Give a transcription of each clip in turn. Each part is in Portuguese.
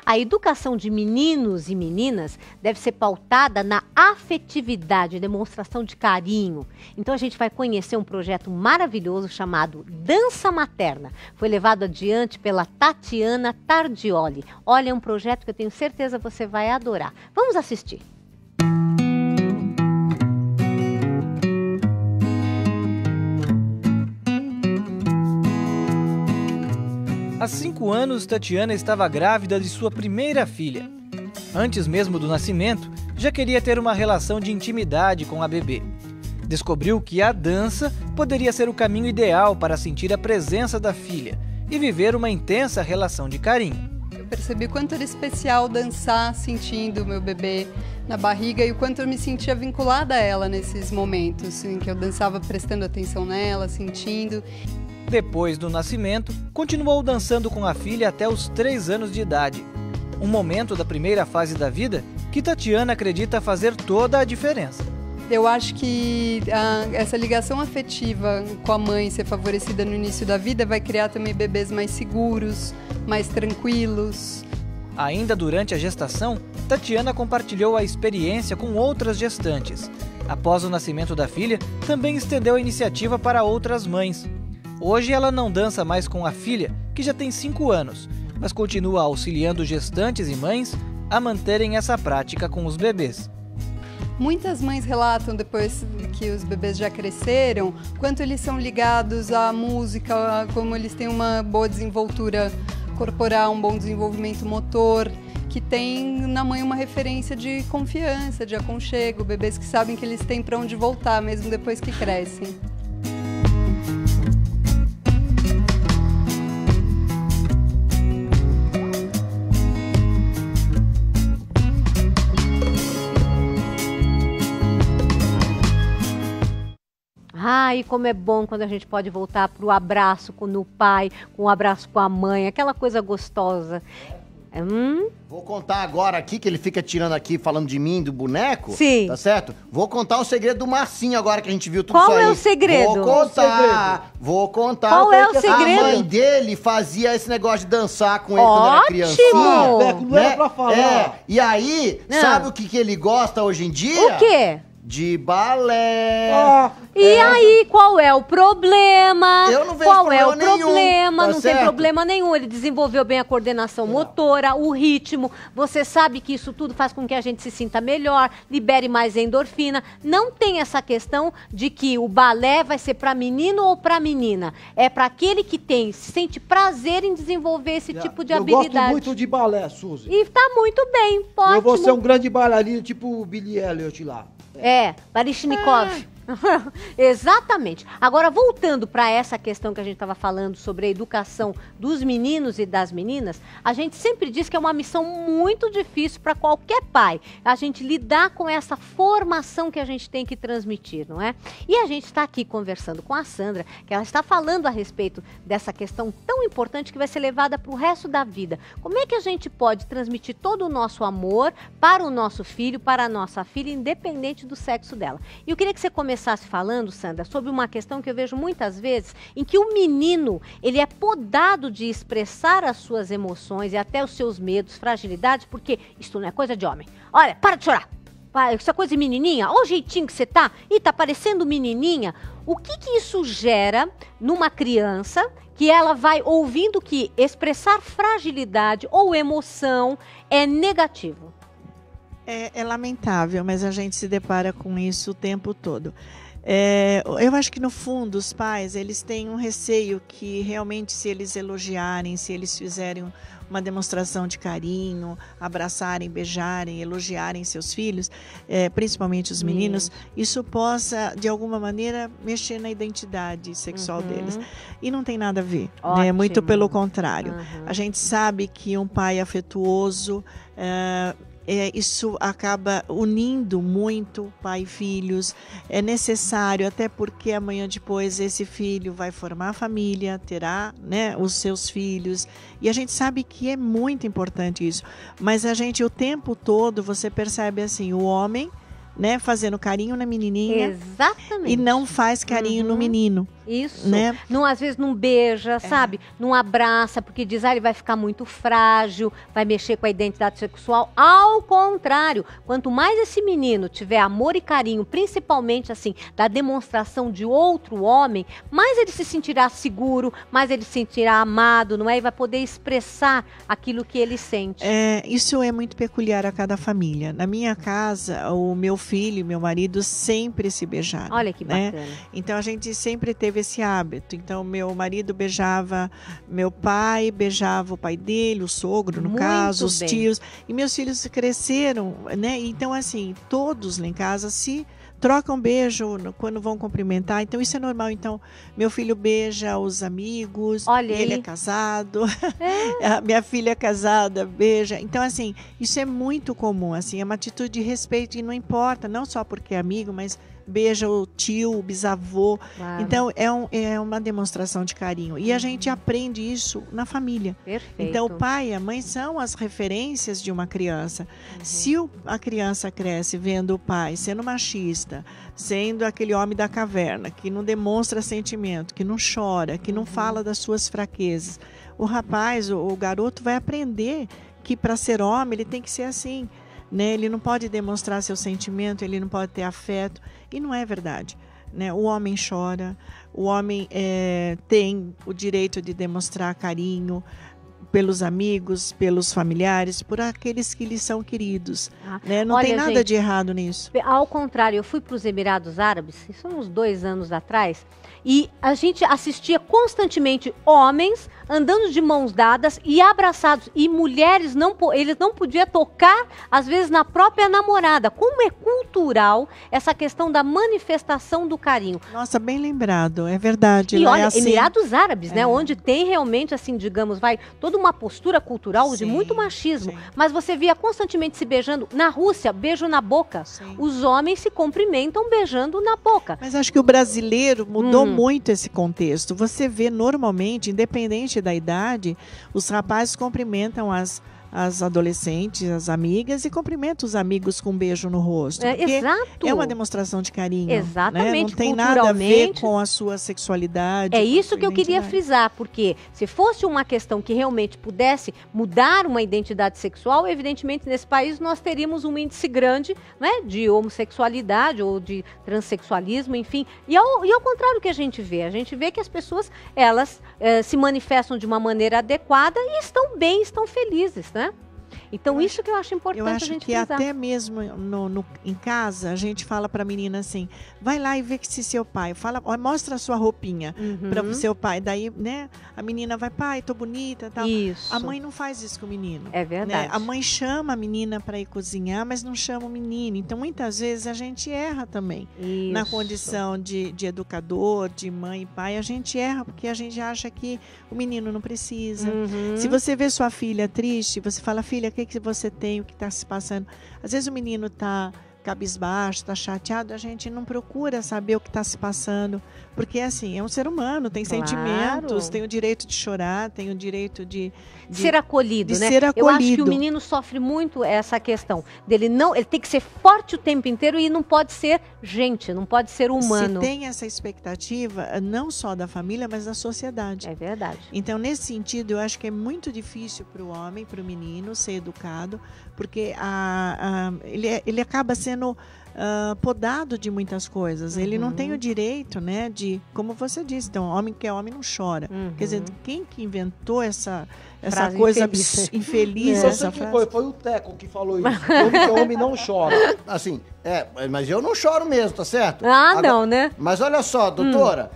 A educação de meninos e meninas deve ser pautada na afetividade, demonstração de carinho. Então a gente vai conhecer um projeto maravilhoso chamado Dança Materna. Foi levado adiante pela Tatiana Tardioli. Olha, é um projeto que eu tenho certeza você vai adorar. Vamos assistir. Há 5 anos, Tatiana estava grávida de sua primeira filha. Antes mesmo do nascimento, já queria ter uma relação de intimidade com a bebê. Descobriu que a dança poderia ser o caminho ideal para sentir a presença da filha e viver uma intensa relação de carinho. Eu percebi o quanto era especial dançar sentindo o meu bebê na barriga e o quanto eu me sentia vinculada a ela nesses momentos em que eu dançava prestando atenção nela, sentindo. Depois do nascimento, continuou dançando com a filha até os 3 anos de idade. Um momento da primeira fase da vida que Tatiana acredita fazer toda a diferença. Eu acho que essa ligação afetiva com a mãe ser favorecida no início da vida vai criar também bebês mais seguros, mais tranquilos. Ainda durante a gestação, Tatiana compartilhou a experiência com outras gestantes. Após o nascimento da filha, também estendeu a iniciativa para outras mães. Hoje ela não dança mais com a filha, que já tem 5 anos, mas continua auxiliando gestantes e mães a manterem essa prática com os bebês. Muitas mães relatam, depois que os bebês já cresceram, quanto eles são ligados à música, como eles têm uma boa desenvoltura corporal, um bom desenvolvimento motor, que tem na mãe uma referência de confiança, de aconchego, bebês que sabem que eles têm para onde voltar, mesmo depois que crescem. Ai, como é bom quando a gente pode voltar para o abraço com o pai, com o abraço com a mãe, aquela coisa gostosa. Vou contar agora aqui, que ele fica tirando aqui, falando de mim, do boneco. Sim. Tá certo? Vou contar o segredo do Marcinho agora, que a gente viu tudo Qual isso aí. é o segredo? Vou contar. Vou contar. Qual é o segredo? A mãe dele fazia esse negócio de dançar com ele quando era criancinha. Ótimo! Não era pra falar. E aí, sabe o que ele gosta hoje em dia? O quê? De balé. E aí, qual é o problema? Eu não vejo qual é o problema nenhum, problema? tá Não certo? tem problema nenhum. Ele desenvolveu bem a coordenação motora, o ritmo. Você sabe que isso tudo faz com que a gente se sinta melhor, libere mais endorfina. Não tem essa questão de que o balé vai ser para menino ou para menina. É para aquele que sente prazer em desenvolver esse tipo de habilidade. Eu gosto muito de balé, Suzy. E tá muito bem, ótimo. Eu vou ser um grande bailarino, tipo o Billy Elliot lá. Baryshnikov. Exatamente. Agora, voltando para essa questão que a gente estava falando sobre a educação dos meninos e das meninas, a gente sempre diz que é uma missão muito difícil para qualquer pai, a gente lidar com essa formação que a gente tem que transmitir, não é? E a gente está aqui conversando com a Sandra, que ela está falando a respeito dessa questão tão importante que vai ser levada para o resto da vida. Como é que a gente pode transmitir todo o nosso amor para o nosso filho, para a nossa filha, independente do sexo dela? E eu queria que você começasse falando, Sandra, sobre uma questão que eu vejo muitas vezes, em que o menino, ele é podado de expressar as suas emoções e até os seus medos, fragilidades, porque isso não é coisa de homem. Olha, para de chorar. Isso é coisa de menininha. Olha o jeitinho que você tá. Ih, tá parecendo menininha. O que isso gera numa criança que ela vai ouvindo que expressar fragilidade ou emoção é negativo? É lamentável, mas a gente se depara com isso o tempo todo. Eu acho que, no fundo, os pais, eles têm um receio que realmente, se eles elogiarem, se eles fizerem uma demonstração de carinho, abraçarem, beijarem, elogiarem seus filhos, principalmente os meninos, isso possa, de alguma maneira, mexer na identidade sexual deles. E não tem nada a ver, né? Muito pelo contrário. A gente sabe que um pai afetuoso... isso acaba unindo muito pai e filhos, é necessário, até porque amanhã depois esse filho vai formar família, terá, né, os seus filhos, e a gente sabe que é muito importante isso, mas a gente o tempo todo, você percebe assim, o homem, né, fazendo carinho na menininha. Exatamente. E não faz carinho no menino. Isso. Né? Não, às vezes não beija, sabe? Não abraça, porque diz, ele vai ficar muito frágil, vai mexer com a identidade sexual. Ao contrário, quanto mais esse menino tiver amor e carinho, principalmente assim, da demonstração de outro homem, mais ele se sentirá seguro, mais ele se sentirá amado, não é? E vai poder expressar aquilo que ele sente. Isso é muito peculiar a cada família. Na minha casa, o meu filho e meu marido sempre se beijaram. Olha que bacana. Né? Então a gente sempre teve esse hábito. Então meu marido beijava meu pai, beijava o pai dele, o sogro, no caso, os tios. E meus filhos cresceram, né? Então assim, todos lá em casa se trocam beijo quando vão cumprimentar. Então isso é normal. Então meu filho beija os amigos. Olha ele aí. é casado. A minha filha é casada, beija. Então assim, isso é muito comum, assim, é uma atitude de respeito e não importa, não só porque é amigo, mas beija o tio, o bisavô. Claro. Então é uma demonstração de carinho. E a gente aprende isso na família. Perfeito. Então o pai e a mãe são as referências de uma criança. Se a criança cresce vendo o pai sendo machista, sendo aquele homem da caverna, que não demonstra sentimento, que não chora, que não fala das suas fraquezas, o rapaz, o garoto vai aprender que para ser homem ele tem que ser assim. Né? Ele não pode demonstrar seu sentimento, ele não pode ter afeto. E não é verdade. Né? O homem chora, o homem tem o direito de demonstrar carinho pelos amigos, pelos familiares, por aqueles que lhe são queridos. Né? Não tem nada de errado nisso. Ao contrário, eu fui para os Emirados Árabes, isso uns 2 anos atrás, e a gente assistia constantemente homens andando de mãos dadas e abraçados, e mulheres, eles não podiam tocar, às vezes, na própria namorada. Como é cultural essa questão da manifestação do carinho. Nossa, bem lembrado, é verdade. E olha, assim, Emirados Árabes, né, onde tem realmente, assim, digamos, toda uma postura cultural de muito machismo, mas você via constantemente se beijando. Na Rússia, beijo na boca. Os homens se cumprimentam beijando na boca. Mas acho que o brasileiro mudou muito esse contexto. Você vê normalmente, independente da idade, os rapazes cumprimentam as adolescentes, as amigas, e cumprimentam os amigos com um beijo no rosto. Exato. É uma demonstração de carinho. Exatamente. Né? Não tem nada a ver com a sua sexualidade. É isso que eu queria frisar, porque se fosse uma questão que realmente pudesse mudar uma identidade sexual, evidentemente nesse país nós teríamos um índice grande, né, de homossexualidade ou de transexualismo, enfim. E ao contrário que a gente vê que as pessoas, elas se manifestam de uma maneira adequada e estão bem, estão felizes, né? Então, isso que eu acho importante a gente frisar. Até mesmo em casa, a gente fala para a menina assim, vai lá e vê se seu pai, mostra a sua roupinha para o seu pai. Daí, né, a menina vai, pai, tô bonita, tal. Isso. A mãe não faz isso com o menino. É verdade. Né? A mãe chama a menina para ir cozinhar, mas não chama o menino. Então, muitas vezes, a gente erra também. Isso. Na condição de educador, de mãe e pai, a gente erra porque a gente acha que o menino não precisa. Se você vê sua filha triste, você fala, filha, o que você tem, o que está se passando. Às vezes o menino está cabisbaixo, está chateado, a gente não procura saber o que está se passando, porque assim, é um ser humano, tem sentimentos, tem o direito de chorar, tem o direito de ser acolhido, né? Ser acolhido. Eu acho que o menino sofre muito essa questão ele tem que ser forte o tempo inteiro e não pode ser gente, não pode ser humano. Se tem essa expectativa, não só da família, mas da sociedade. É verdade. Então, nesse sentido, eu acho que é muito difícil para o homem, para o menino ser educado, porque ele acaba sendo podado de muitas coisas. Ele não tem o direito, né, de, como você disse, então, homem que é homem não chora. Quer dizer, quem que inventou essa coisa infeliz? Essa frase? Foi o Teco que falou isso. Homem que é homem não chora. Assim, mas eu não choro mesmo, tá certo? Agora, não, né? Mas olha só, doutora,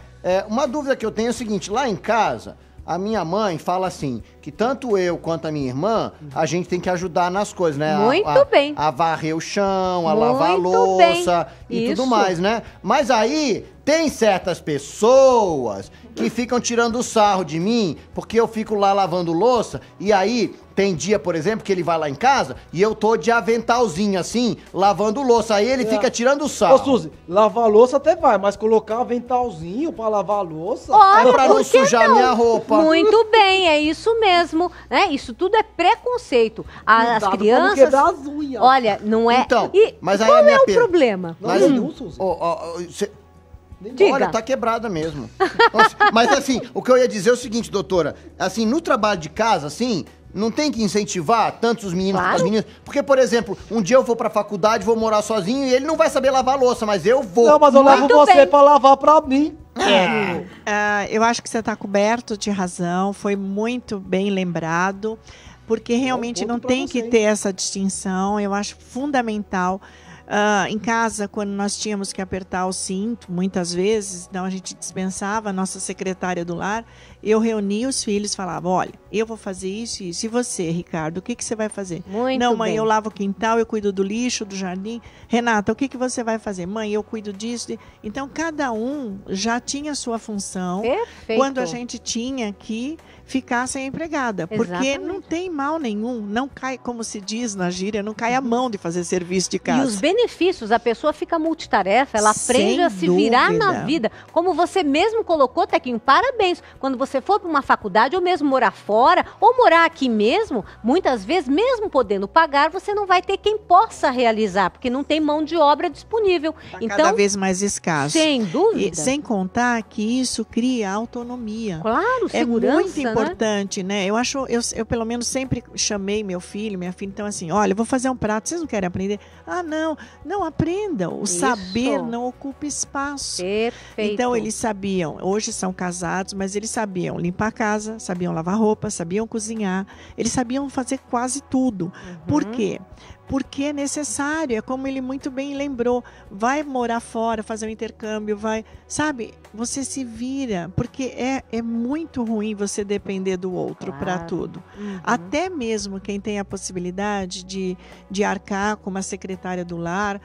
uma dúvida que eu tenho é o seguinte, lá em casa, a minha mãe fala assim, que tanto eu quanto a minha irmã, a gente tem que ajudar nas coisas, né? Muito bem. A varrer o chão, a lavar a louça e tudo mais, né? Mas aí, tem certas pessoas que ficam tirando sarro de mim, porque eu fico lá lavando louça, e aí tem dia, por exemplo, que ele vai lá em casa e eu tô de aventalzinho assim, lavando louça, aí ele fica tirando sarro. Ô, Suzy, lavar louça até vai, mas colocar aventalzinho pra lavar a louça... Olha, é pra não sujar minha roupa. Muito bem, é isso mesmo, né? Isso tudo é preconceito. As crianças... Pra não quebrar as unhas. Olha, não é... Então, e mas aí qual a minha é o problema? Não, Suzy. Diga. Olha, tá quebrada mesmo. Nossa, mas assim, o que eu ia dizer é o seguinte, doutora. Assim, no trabalho de casa, assim, não tem que incentivar tanto os meninos quanto as meninas? Porque, por exemplo, um dia eu vou pra faculdade, vou morar sozinho e ele não vai saber lavar a louça, mas eu vou. Não, mas eu levo você pra lavar pra mim. Eu acho que você está coberto de razão, foi muito bem lembrado, porque realmente não tem que ter essa distinção, eu acho fundamental. Em casa, quando nós tínhamos que apertar o cinto, muitas vezes, então a gente dispensava a nossa secretária do lar, eu reunia os filhos e falava, olha, eu vou fazer isso e isso. E você, Ricardo, o que você vai fazer? Não, mãe, eu lavo o quintal, eu cuido do lixo, do jardim. Renata, o que você vai fazer? Mãe, eu cuido disso. Então, cada um já tinha a sua função. Perfeito. Quando a gente tinha que ficar sem empregada. Porque Exatamente. não tem mal nenhum, não cai, como se diz na gíria, não cai a mão de fazer serviço de casa. E os benefícios, a pessoa fica multitarefa, ela aprende Sem a se virar dúvida. na vida. Como você mesmo colocou, Tequinho, parabéns. Quando você for para uma faculdade, ou mesmo morar fora, ou morar aqui mesmo, muitas vezes, mesmo podendo pagar, você não vai ter quem possa realizar, porque não tem mão de obra disponível. Tá cada vez mais escasso. Sem dúvida. E sem contar que isso cria autonomia. Claro, segurança, é muito importante, né? Eu pelo menos sempre chamei meu filho, minha filha, então assim, olha, eu vou fazer um prato, vocês não querem aprender? Ah, não aprendam. O saber não ocupa espaço. Perfeito. Então eles sabiam, hoje são casados, mas eles sabiam limpar a casa, sabiam lavar roupa, sabiam cozinhar, eles sabiam fazer quase tudo. Por quê? Porque é necessário, é como ele muito bem lembrou, vai morar fora, fazer um intercâmbio, sabe, você se vira, porque é muito ruim você depender do outro para tudo. Até mesmo quem tem a possibilidade de arcar com uma secretária do lar,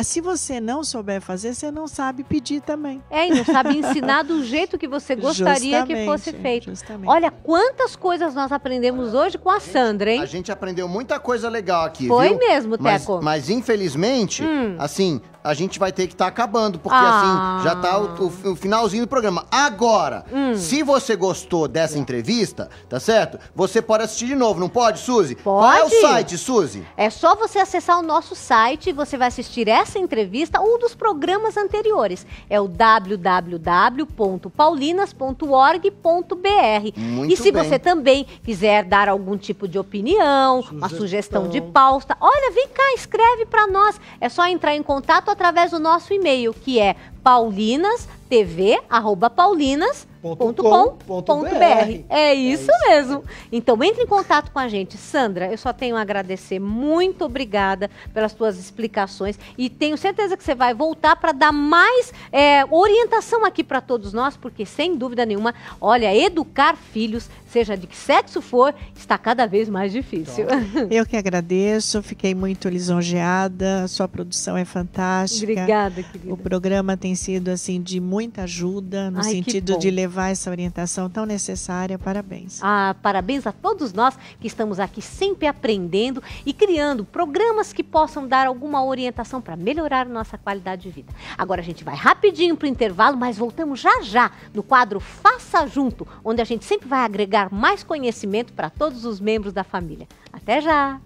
se você não souber fazer, você não sabe pedir também. E não sabe ensinar do jeito que você gostaria que fosse feito. Justamente. Olha quantas coisas nós aprendemos hoje com a Sandra, hein? A gente aprendeu muita coisa legal aqui, Foi viu? mesmo, Teco. Mas infelizmente, assim, a gente vai ter que estar acabando, porque assim, já tá o finalzinho do programa. Agora, se você gostou dessa entrevista, tá certo? Você pode assistir de novo, não pode, Suzy? Pode. Qual é o site, Suzy? É só você acessar o nosso site e você vai assistir essa entrevista ou dos programas anteriores. É o www.paulinas.org.br. Muito E se bem. você também quiser dar algum tipo de opinião, uma sugestão de pauta, olha, vem cá, escreve para nós. É só entrar em contato através do nosso e-mail, que é paulinastv@paulinas.com.br. É isso mesmo. Então entre em contato com a gente. Sandra, eu só tenho a agradecer. Muito obrigada pelas tuas explicações e tenho certeza que você vai voltar para dar mais orientação aqui para todos nós, porque sem dúvida nenhuma, olha, educar filhos, seja de que sexo for, está cada vez mais difícil. Eu que agradeço, fiquei muito lisonjeada, a sua produção é fantástica. Obrigada, querida. O programa tem sido assim de muita ajuda no sentido de levar essa orientação tão necessária. Parabéns. Parabéns a todos nós que estamos aqui sempre aprendendo e criando programas que possam dar alguma orientação para melhorar nossa qualidade de vida. Agora a gente vai rapidinho para o intervalo, mas voltamos já já no quadro Faça Junto, onde a gente sempre vai agregar mais conhecimento para todos os membros da família. Até já!